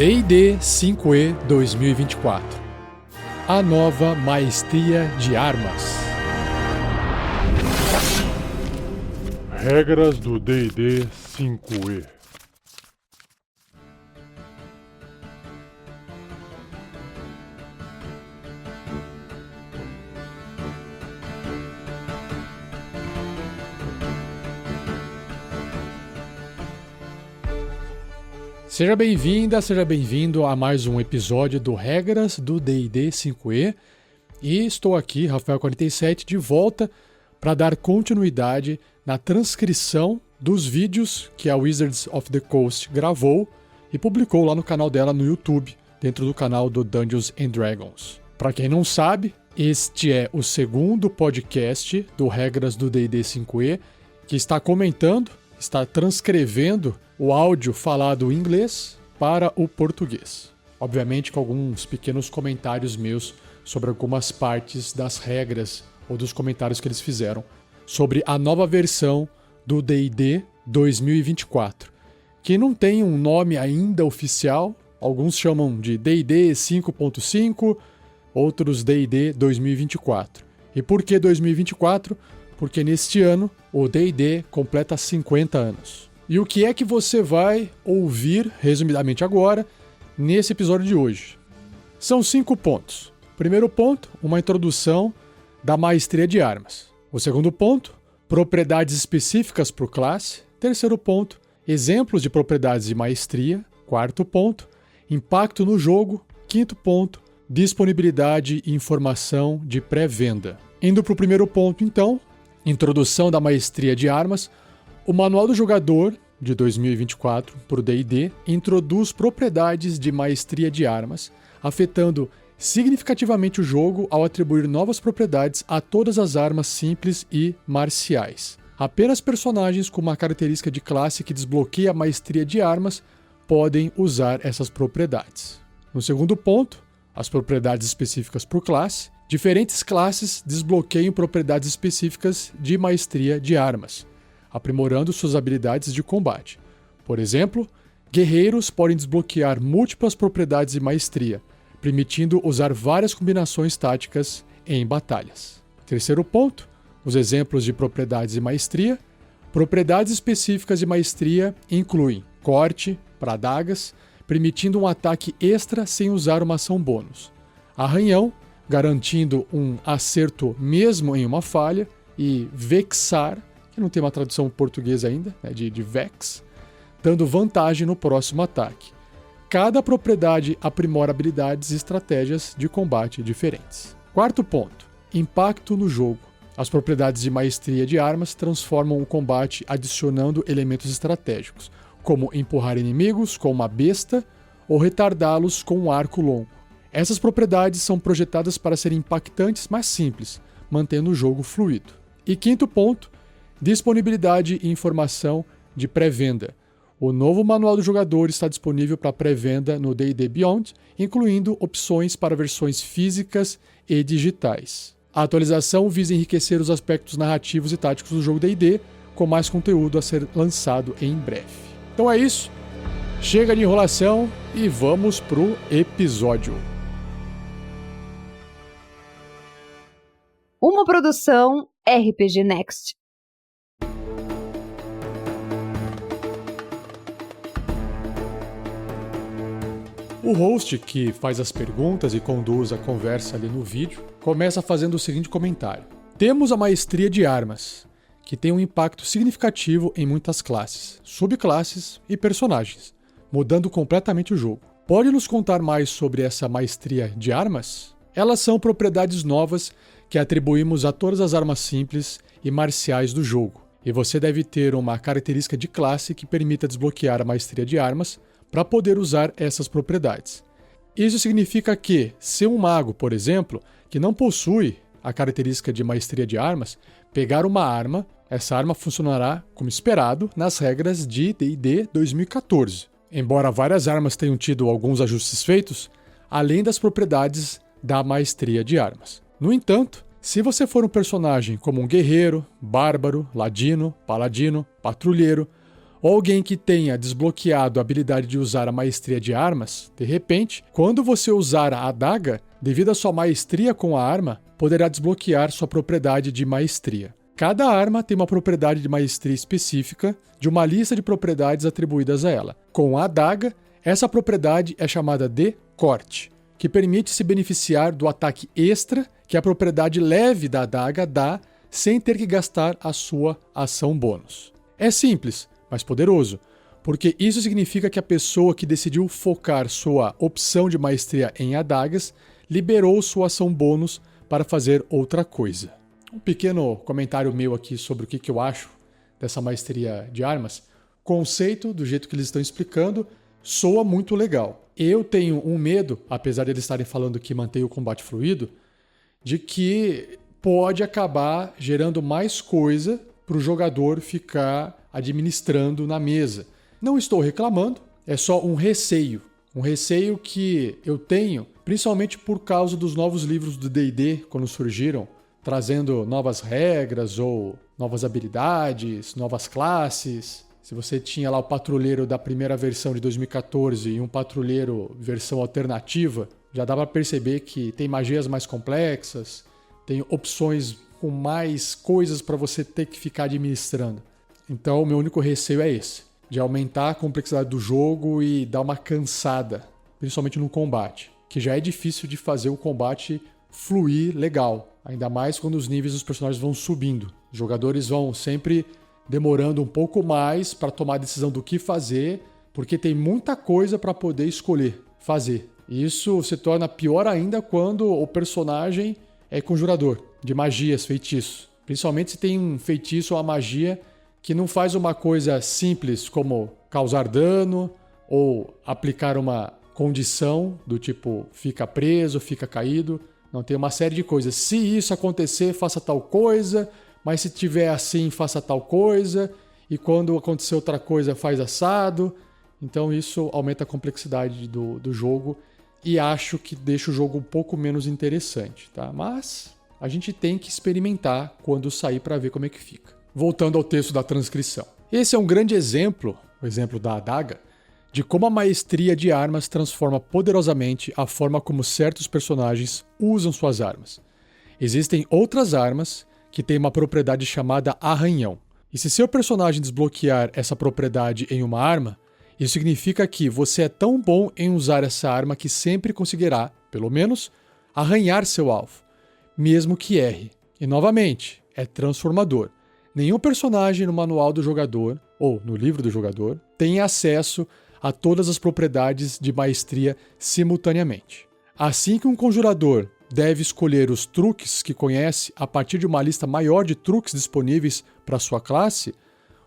D&D 5e 2024. A nova Maestria de Armas. Regras do D&D 5e. Seja bem-vinda, seja bem-vindo a mais um episódio do Regras do D&D 5e. E estou aqui, Rafael47, de volta para dar continuidade na transcrição dos vídeos que a Wizards of the Coast gravou e publicou lá no canal dela no YouTube, dentro do canal do Dungeons & Dragons. Para quem não sabe, este é o segundo podcast do Regras do D&D 5e, que está comentando, está transcrevendo o áudio falado em inglês para o português. Obviamente com alguns pequenos comentários meus sobre algumas partes das regras ou dos comentários que eles fizeram sobre a nova versão do D&D 2024, que não tem um nome ainda oficial. Alguns chamam de D&D 5.5, outros D&D 2024. E por que 2024? Porque neste ano o D&D completa 50 anos. E o que é que você vai ouvir, resumidamente agora, nesse episódio de hoje? São 5 pontos. Primeiro ponto, uma introdução da maestria de armas. O segundo ponto, propriedades específicas por classe. Terceiro ponto, exemplos de propriedades de maestria. Quarto ponto, impacto no jogo. Quinto ponto, disponibilidade e informação de pré-venda. Indo para o primeiro ponto, então, introdução da maestria de armas. O Manual do Jogador, de 2024, para o D&D, introduz propriedades de maestria de armas, afetando significativamente o jogo ao atribuir novas propriedades a todas as armas simples e marciais. Apenas personagens com uma característica de classe que desbloqueia a maestria de armas podem usar essas propriedades. No segundo ponto, as propriedades específicas por classe. Diferentes classes desbloqueiam propriedades específicas de maestria de armas, aprimorando suas habilidades de combate. Por exemplo, guerreiros podem desbloquear múltiplas propriedades de maestria, permitindo usar várias combinações táticas em batalhas. Terceiro ponto, os exemplos de propriedades de maestria. Propriedades específicas de maestria incluem corte para adagas, permitindo um ataque extra sem usar uma ação bônus. Arranhão, garantindo um acerto mesmo em uma falha. E vexar, que não tem uma tradução portuguesa ainda, né, de vex, dando vantagem no próximo ataque. Cada propriedade aprimora habilidades e estratégias de combate diferentes. Quarto ponto, impacto no jogo. As propriedades de maestria de armas transformam o combate adicionando elementos estratégicos, como empurrar inimigos com uma besta ou retardá-los com um arco longo. Essas propriedades são projetadas para serem impactantes, mas simples, mantendo o jogo fluido. E quinto ponto, disponibilidade e informação de pré-venda. O novo Manual do Jogador está disponível para pré-venda no D&D Beyond, incluindo opções para versões físicas e digitais. A atualização visa enriquecer os aspectos narrativos e táticos do jogo D&D, com mais conteúdo a ser lançado em breve. Então é isso, chega de enrolação e vamos pro episódio. Uma produção RPG Next. O host, que faz as perguntas e conduz a conversa ali no vídeo, começa fazendo o seguinte comentário. Temos a maestria de armas, que tem um impacto significativo em muitas classes, subclasses e personagens, mudando completamente o jogo. Pode nos contar mais sobre essa maestria de armas? Elas são propriedades novas que atribuímos a todas as armas simples e marciais do jogo, e você deve ter uma característica de classe que permita desbloquear a maestria de armas para poder usar essas propriedades. Isso significa que, se um mago, por exemplo, que não possui a característica de maestria de armas, pegar uma arma, essa arma funcionará como esperado nas regras de D&D 2014. Embora várias armas tenham tido alguns ajustes feitos, além das propriedades da maestria de armas. No entanto, se você for um personagem como um guerreiro, bárbaro, ladino, paladino, patrulheiro ou alguém que tenha desbloqueado a habilidade de usar a maestria de armas, de repente, quando você usar a adaga, devido à sua maestria com a arma, poderá desbloquear sua propriedade de maestria. Cada arma tem uma propriedade de maestria específica de uma lista de propriedades atribuídas a ela. Com a adaga, essa propriedade é chamada de corte, que permite se beneficiar do ataque extra que a propriedade leve da adaga dá sem ter que gastar a sua ação bônus. É simples, mas poderoso, porque isso significa que a pessoa que decidiu focar sua opção de maestria em adagas liberou sua ação bônus para fazer outra coisa. Um pequeno comentário meu aqui sobre o que eu acho dessa maestria de armas. Conceito, do jeito que eles estão explicando, soa muito legal. Eu tenho um medo, apesar de eles estarem falando que mantém o combate fluido, de que pode acabar gerando mais coisa para o jogador ficar administrando na mesa. Não estou reclamando, é só um receio. Um receio que eu tenho, principalmente por causa dos novos livros do D&D, quando surgiram, trazendo novas regras ou novas habilidades, novas classes. Se você tinha lá o patrulheiro da primeira versão de 2014 e um patrulheiro versão alternativa, já dá para perceber que tem magias mais complexas, tem opções com mais coisas para você ter que ficar administrando. Então, o meu único receio é esse, de aumentar a complexidade do jogo e dar uma cansada, principalmente no combate, que já é difícil de fazer o combate fluir legal, ainda mais quando os níveis dos personagens vão subindo. Os jogadores vão sempre demorando um pouco mais para tomar a decisão do que fazer, porque tem muita coisa para poder escolher fazer. E isso se torna pior ainda quando o personagem é conjurador de magias, feitiços. Principalmente se tem um feitiço ou uma magia que não faz uma coisa simples como causar dano ou aplicar uma condição do tipo fica preso, fica caído. Não, tem uma série de coisas. Se isso acontecer, faça tal coisa, mas se tiver assim, faça tal coisa, e quando acontecer outra coisa, faz assado. Então isso aumenta a complexidade do jogo e acho que deixa o jogo um pouco menos interessante, tá? Mas a gente tem que experimentar quando sair para ver como é que fica. Voltando ao texto da transcrição. Esse é um grande exemplo, o exemplo da adaga, de como a maestria de armas transforma poderosamente a forma como certos personagens usam suas armas. Existem outras armas que têm uma propriedade chamada arranhão. E se seu personagem desbloquear essa propriedade em uma arma, isso significa que você é tão bom em usar essa arma que sempre conseguirá, pelo menos, arranhar seu alvo, mesmo que erre. E novamente, é transformador. Nenhum personagem no manual do jogador, ou no livro do jogador, tem acesso a todas as propriedades de maestria simultaneamente. Assim que um conjurador deve escolher os truques que conhece a partir de uma lista maior de truques disponíveis para sua classe,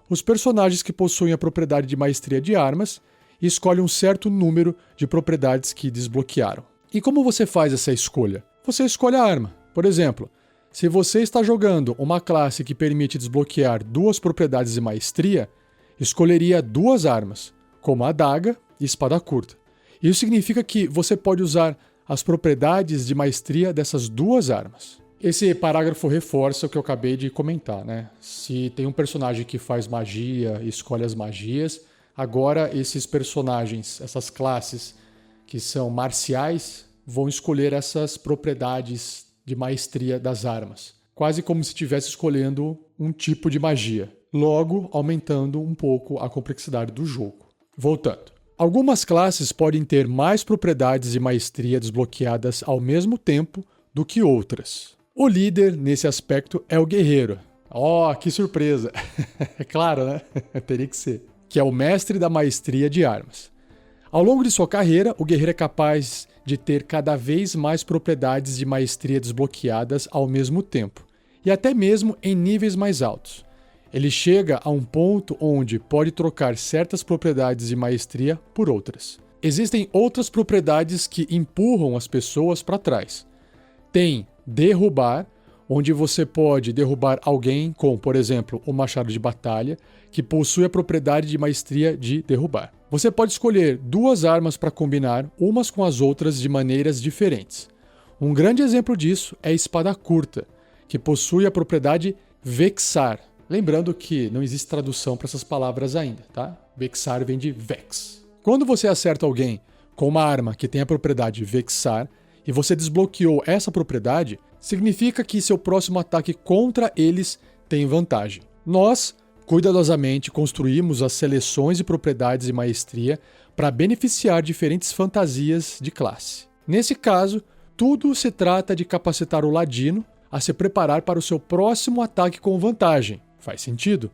os personagens que possuem a propriedade de maestria de armas escolhem um certo número de propriedades que desbloquearam. E como você faz essa escolha? Você escolhe a arma. Por exemplo, se você está jogando uma classe que permite desbloquear 2 propriedades de maestria, escolheria 2 armas, como a adaga e espada curta. Isso significa que você pode usar as propriedades de maestria dessas 2 armas. Esse parágrafo reforça o que eu acabei de comentar, né? Se tem um personagem que faz magia e escolhe as magias, agora esses personagens, essas classes que são marciais, vão escolher essas propriedades de maestria das armas. Quase como se estivesse escolhendo um tipo de magia, logo aumentando um pouco a complexidade do jogo. Voltando. Algumas classes podem ter mais propriedades de maestria desbloqueadas ao mesmo tempo do que outras. O líder, nesse aspecto, é o guerreiro. Oh, que surpresa! É claro, né? Teria que ser. Que é o mestre da maestria de armas. Ao longo de sua carreira, o guerreiro é capaz de ter cada vez mais propriedades de maestria desbloqueadas ao mesmo tempo, e até mesmo em níveis mais altos. Ele chega a um ponto onde pode trocar certas propriedades de maestria por outras. Existem outras propriedades que empurram as pessoas para trás. Tem derrubar, onde você pode derrubar alguém com, por exemplo, o machado de batalha, que possui a propriedade de maestria de derrubar. Você pode escolher 2 armas para combinar umas com as outras de maneiras diferentes. Um grande exemplo disso é a espada curta, que possui a propriedade vexar, Lembrando que não existe tradução para essas palavras ainda, tá? Vexar vem de vex. Quando você acerta alguém com uma arma que tem a propriedade vexar e você desbloqueou essa propriedade, significa que seu próximo ataque contra eles tem vantagem. Nós, cuidadosamente, construímos as seleções de propriedades e maestria para beneficiar diferentes fantasias de classe. Nesse caso, tudo se trata de capacitar o ladino a se preparar para o seu próximo ataque com vantagem. Faz sentido?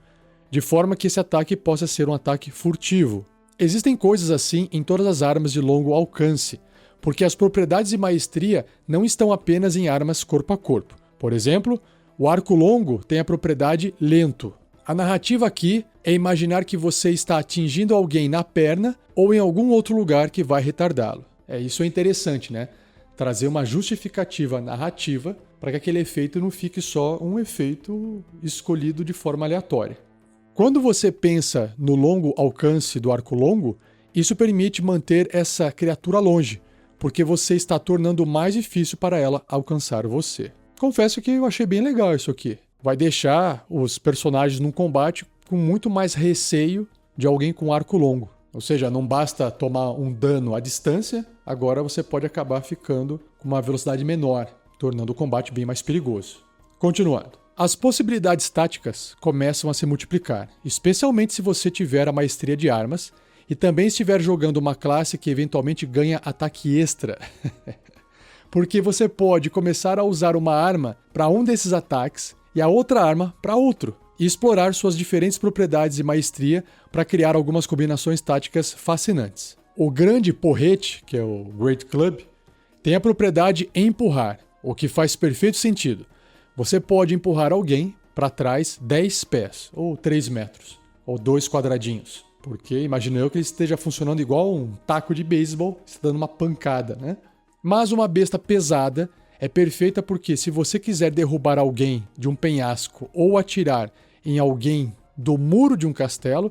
De forma que esse ataque possa ser um ataque furtivo. Existem coisas assim em todas as armas de longo alcance, porque as propriedades de maestria não estão apenas em armas corpo a corpo. Por exemplo, o arco longo tem a propriedade lento. A narrativa aqui é imaginar que você está atingindo alguém na perna ou em algum outro lugar que vai retardá-lo. Isso é interessante, né? Trazer uma justificativa narrativa para que aquele efeito não fique só um efeito escolhido de forma aleatória. Quando você pensa no longo alcance do arco longo, isso permite manter essa criatura longe, porque você está tornando mais difícil para ela alcançar você. Confesso que eu achei bem legal isso aqui. Vai deixar os personagens num combate com muito mais receio de alguém com arco longo. Ou seja, não basta tomar um dano à distância, agora você pode acabar ficando com uma velocidade menor, tornando o combate bem mais perigoso. Continuando. As possibilidades táticas começam a se multiplicar, especialmente se você tiver a maestria de armas e também estiver jogando uma classe que eventualmente ganha ataque extra. Porque você pode começar a usar uma arma para um desses ataques e a outra arma para outro, e explorar suas diferentes propriedades e maestria para criar algumas combinações táticas fascinantes. O grande porrete, que é o Great Club, tem a propriedade empurrar, o que faz perfeito sentido. Você pode empurrar alguém para trás 10 pés, ou 3 metros, ou 2 quadradinhos, porque imagino eu que ele esteja funcionando igual um taco de beisebol, está dando uma pancada, né? Mas uma besta pesada é perfeita porque se você quiser derrubar alguém de um penhasco ou atirar em alguém do muro de um castelo,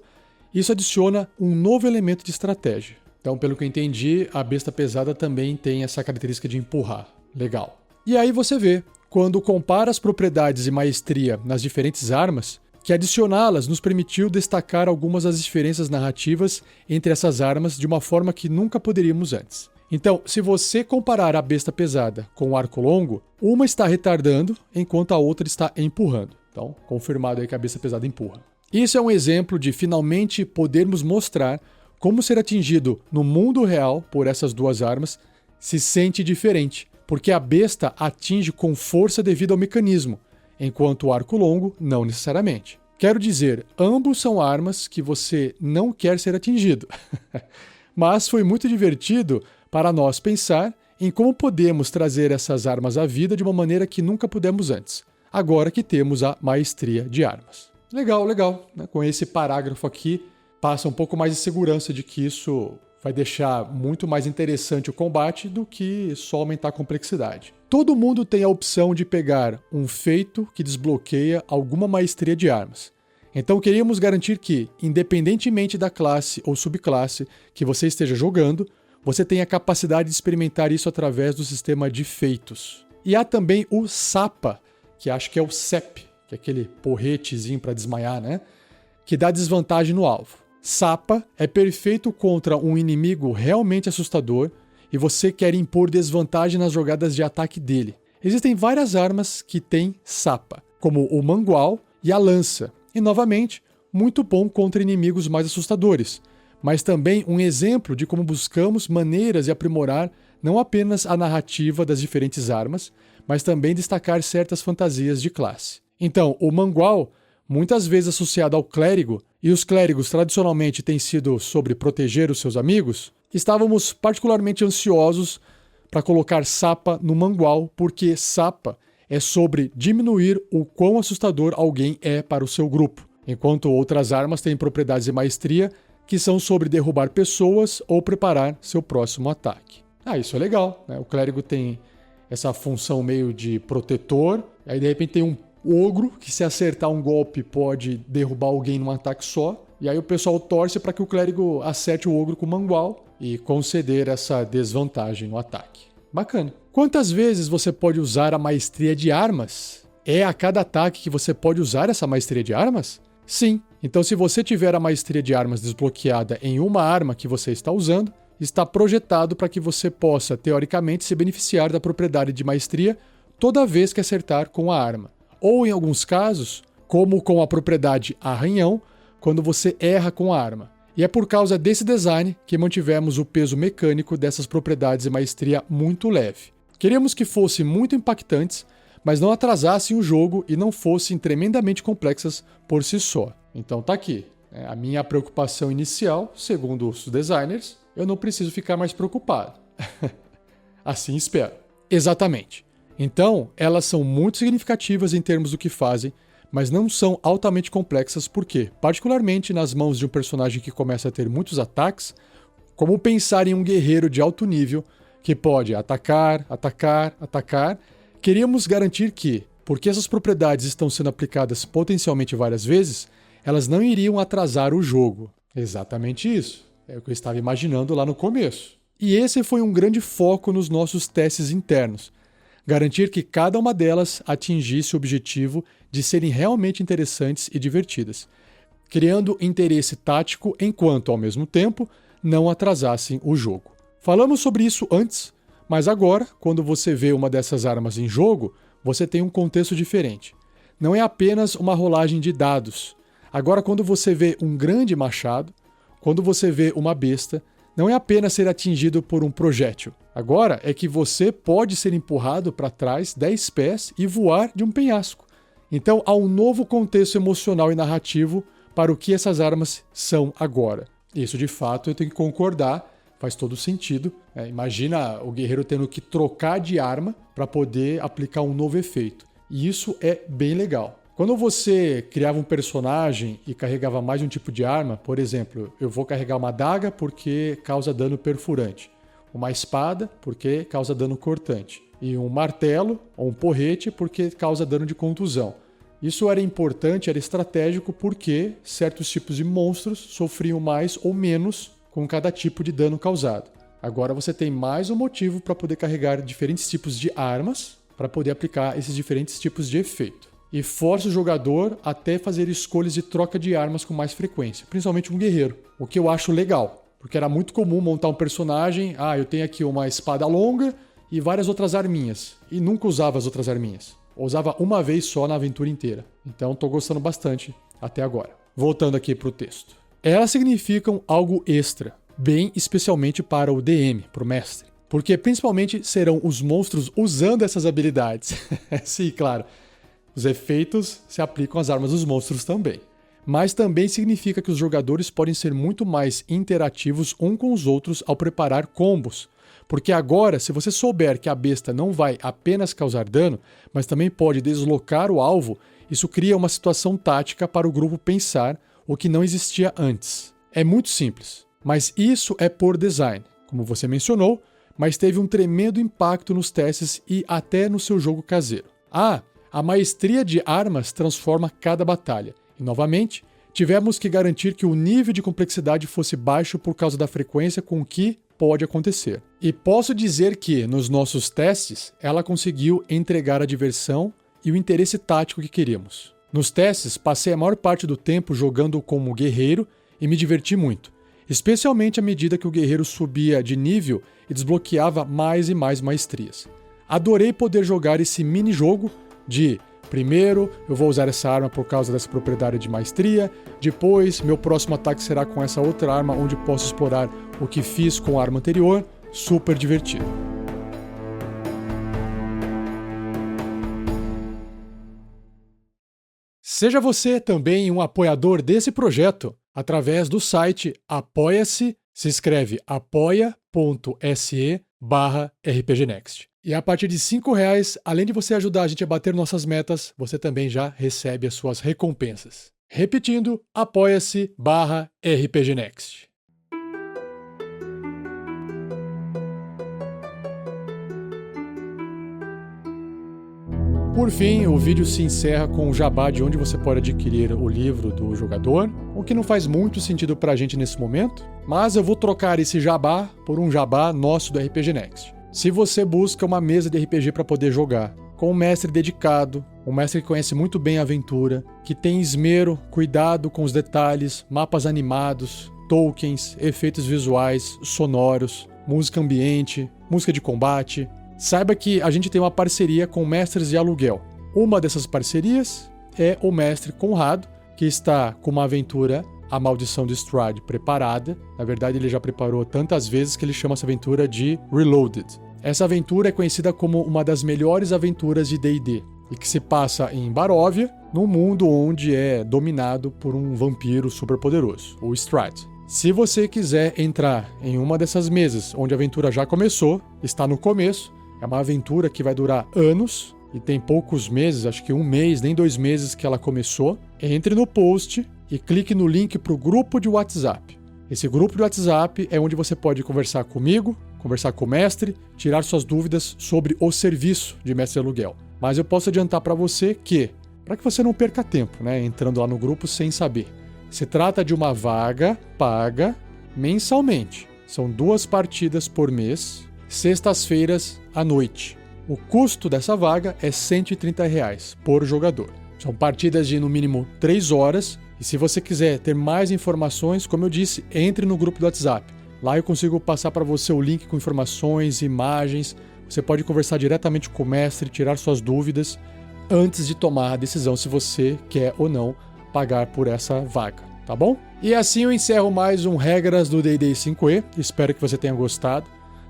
isso adiciona um novo elemento de estratégia. Então, pelo que eu entendi, a besta pesada também tem essa característica de empurrar. Legal. E aí você vê, quando compara as propriedades e maestria nas diferentes armas, que adicioná-las nos permitiu destacar algumas das diferenças narrativas entre essas armas de uma forma que nunca poderíamos antes. Então, se você comparar a besta pesada com o arco longo, uma está retardando enquanto a outra está empurrando. Então, confirmado aí que a besta pesada empurra. Isso é um exemplo de finalmente podermos mostrar como ser atingido no mundo real por essas duas armas se sente diferente, porque a besta atinge com força devido ao mecanismo, enquanto o arco longo não necessariamente. Quero dizer, ambos são armas que você não quer ser atingido. Mas foi muito divertido para nós pensar em como podemos trazer essas armas à vida de uma maneira que nunca pudemos antes, agora que temos a maestria de armas. Legal, legal. Com esse parágrafo aqui, passa um pouco mais de segurança de que isso vai deixar muito mais interessante o combate do que só aumentar a complexidade. Todo mundo tem a opção de pegar um feito que desbloqueia alguma maestria de armas. Então queríamos garantir que, independentemente da classe ou subclasse que você esteja jogando, você tem a capacidade de experimentar isso através do sistema de feitos. E há também o SAPA, que acho que é o CEP, que é aquele porretezinho para desmaiar, né? Que dá desvantagem no alvo. SAPA é perfeito contra um inimigo realmente assustador e você quer impor desvantagem nas jogadas de ataque dele. Existem várias armas que têm SAPA, como o mangual e a lança. E, novamente, muito bom contra inimigos mais assustadores, mas também um exemplo de como buscamos maneiras de aprimorar não apenas a narrativa das diferentes armas, mas também destacar certas fantasias de classe. Então, o mangual, muitas vezes associado ao clérigo, e os clérigos tradicionalmente têm sido sobre proteger os seus amigos, estávamos particularmente ansiosos para colocar SAPA no mangual, porque SAPA é sobre diminuir o quão assustador alguém é para o seu grupo, enquanto outras armas têm propriedades de maestria que são sobre derrubar pessoas ou preparar seu próximo ataque. Isso é legal, né? O clérigo tem essa função meio de protetor, aí de repente tem um ogro que se acertar um golpe pode derrubar alguém num ataque só, e aí o pessoal torce para que o clérigo acerte o ogro com o mangual e conceder essa desvantagem no ataque. Bacana. Quantas vezes você pode usar a maestria de armas É a cada ataque que você pode usar essa maestria de armas? Sim. Então, se você tiver a maestria de armas desbloqueada em uma arma que você está usando, está projetado para que você possa, teoricamente, se beneficiar da propriedade de maestria toda vez que acertar com a arma. Ou, em alguns casos, como com a propriedade arranhão, quando você erra com a arma. E é por causa desse design que mantivemos o peso mecânico dessas propriedades de maestria muito leve. Queríamos que fossem muito impactantes, mas não atrasassem o jogo e não fossem tremendamente complexas por si só. Então tá aqui. A minha preocupação inicial, segundo os designers, eu não preciso ficar mais preocupado. Assim espero. Exatamente. Então, elas são muito significativas em termos do que fazem, mas não são altamente complexas porque, particularmente nas mãos de um personagem que começa a ter muitos ataques, como pensar em um guerreiro de alto nível que pode atacar, queríamos garantir que, porque essas propriedades estão sendo aplicadas potencialmente várias vezes, elas não iriam atrasar o jogo. Exatamente isso. É o que eu estava imaginando lá no começo. E esse foi um grande foco nos nossos testes internos. Garantir que cada uma delas atingisse o objetivo de serem realmente interessantes e divertidas, criando interesse tático enquanto, ao mesmo tempo, não atrasassem o jogo. Falamos sobre isso antes, mas agora, quando você vê uma dessas armas em jogo, você tem um contexto diferente. Não é apenas uma rolagem de dados. Agora, quando você vê um grande machado, quando você vê uma besta, não é apenas ser atingido por um projétil. Agora é que você pode ser empurrado para trás 10 pés e voar de um penhasco. Então há um novo contexto emocional e narrativo para o que essas armas são agora. Isso de fato eu tenho que concordar, faz todo sentido. Imagina o guerreiro tendo que trocar de arma para poder aplicar um novo efeito. E isso é bem legal. Quando você criava um personagem e carregava mais de um tipo de arma, por exemplo, eu vou carregar uma adaga porque causa dano perfurante, uma espada porque causa dano cortante, e um martelo ou um porrete porque causa dano de contusão. Isso era importante, era estratégico porque certos tipos de monstros sofriam mais ou menos com cada tipo de dano causado. Agora você tem mais um motivo para poder carregar diferentes tipos de armas para poder aplicar esses diferentes tipos de efeito. E força o jogador até fazer escolhas de troca de armas com mais frequência, principalmente um guerreiro, o que eu acho legal, porque era muito comum montar um personagem, eu tenho aqui uma espada longa e várias outras arminhas, e nunca usava as outras arminhas, ou usava uma vez só na aventura inteira. Então estou gostando bastante até agora. Voltando aqui para o texto. Elas significam algo extra, bem especialmente para o DM, para o mestre, porque principalmente serão os monstros usando essas habilidades. Sim, claro. Os efeitos se aplicam às armas dos monstros também. Mas também significa que os jogadores podem ser muito mais interativos uns com os outros ao preparar combos. Porque agora, se você souber que a besta não vai apenas causar dano, mas também pode deslocar o alvo, isso cria uma situação tática para o grupo pensar o que não existia antes. É muito simples, mas isso é por design, como você mencionou, mas teve um tremendo impacto nos testes e até no seu jogo caseiro. A maestria de armas transforma cada batalha. E, novamente, tivemos que garantir que o nível de complexidade fosse baixo por causa da frequência com que pode acontecer. E posso dizer que, nos nossos testes, ela conseguiu entregar a diversão e o interesse tático que queríamos. Nos testes, passei a maior parte do tempo jogando como guerreiro e me diverti muito, especialmente à medida que o guerreiro subia de nível e desbloqueava mais e mais maestrias. Adorei poder jogar esse mini-jogo de primeiro eu vou usar essa arma por causa dessa propriedade de maestria, depois meu próximo ataque será com essa outra arma onde posso explorar o que fiz com a arma anterior, super divertido. Seja você também um apoiador desse projeto através do site Apoia-se, se escreve apoia.se/rpgnext. E a partir de R$5, além de você ajudar a gente a bater nossas metas, você também já recebe as suas recompensas. Repetindo, apoia-se/rpgnext. Por fim, o vídeo se encerra com um jabá de onde você pode adquirir o livro do jogador, o que não faz muito sentido pra gente nesse momento, mas eu vou trocar esse jabá por um jabá nosso do RPG Next. Se você busca uma mesa de RPG para poder jogar, com um mestre dedicado, um mestre que conhece muito bem a aventura, que tem esmero, cuidado com os detalhes, mapas animados, tokens, efeitos visuais, sonoros, música ambiente, música de combate. Saiba que a gente tem uma parceria com mestres de aluguel. Uma dessas parcerias é o mestre Conrado, que está com uma aventura, A Maldição de Strahd, preparada. Na verdade, ele já preparou tantas vezes que ele chama essa aventura de Reloaded. Essa aventura é conhecida como uma das melhores aventuras de D&D e que se passa em Baróvia, num mundo onde é dominado por um vampiro superpoderoso, o Strahd. Se você quiser entrar em uma dessas mesas onde a aventura já começou, está no começo, é uma aventura que vai durar anos e tem poucos meses, acho que 1 mês, nem 2 meses que ela começou, entre no post e clique no link para o grupo de WhatsApp. Esse grupo de WhatsApp é onde você pode conversar comigo, conversar com o mestre, tirar suas dúvidas sobre o serviço de mestre de aluguel. Mas eu posso adiantar para você que, para que você não perca tempo, né, entrando lá no grupo sem saber, se trata de uma vaga paga mensalmente. São 2 partidas por mês, sextas-feiras à noite. O custo dessa vaga é R$ 130 por jogador. São partidas de no mínimo 3 horas. E se você quiser ter mais informações, como eu disse, entre no grupo do WhatsApp. Lá eu consigo passar para você o link com informações, imagens. Você pode conversar diretamente com o mestre, tirar suas dúvidas antes de tomar a decisão se você quer ou não pagar por essa vaga, tá bom? E assim eu encerro mais um Regras do D&D 5e. Espero que você tenha gostado.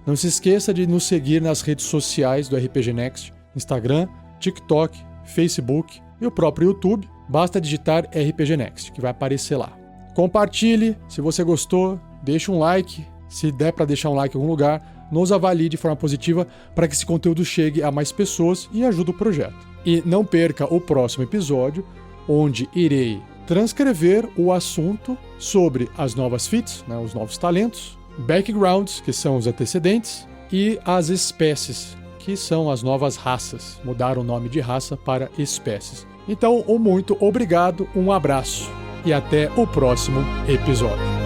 Não se esqueça de nos seguir nas redes sociais do RPG Next, Instagram, TikTok, Facebook e o próprio YouTube. Basta digitar RPG Next, que vai aparecer lá. Compartilhe, se você gostou, deixe um like. Se der para deixar um like em algum lugar, nos avalie de forma positiva para que esse conteúdo chegue a mais pessoas e ajude o projeto. E não perca o próximo episódio, onde irei transcrever o assunto sobre as novas feats, né, os novos talentos, backgrounds, que são os antecedentes, e as espécies, que são as novas raças. Mudaram o nome de raça para espécies. Então, muito obrigado, um abraço e até o próximo episódio.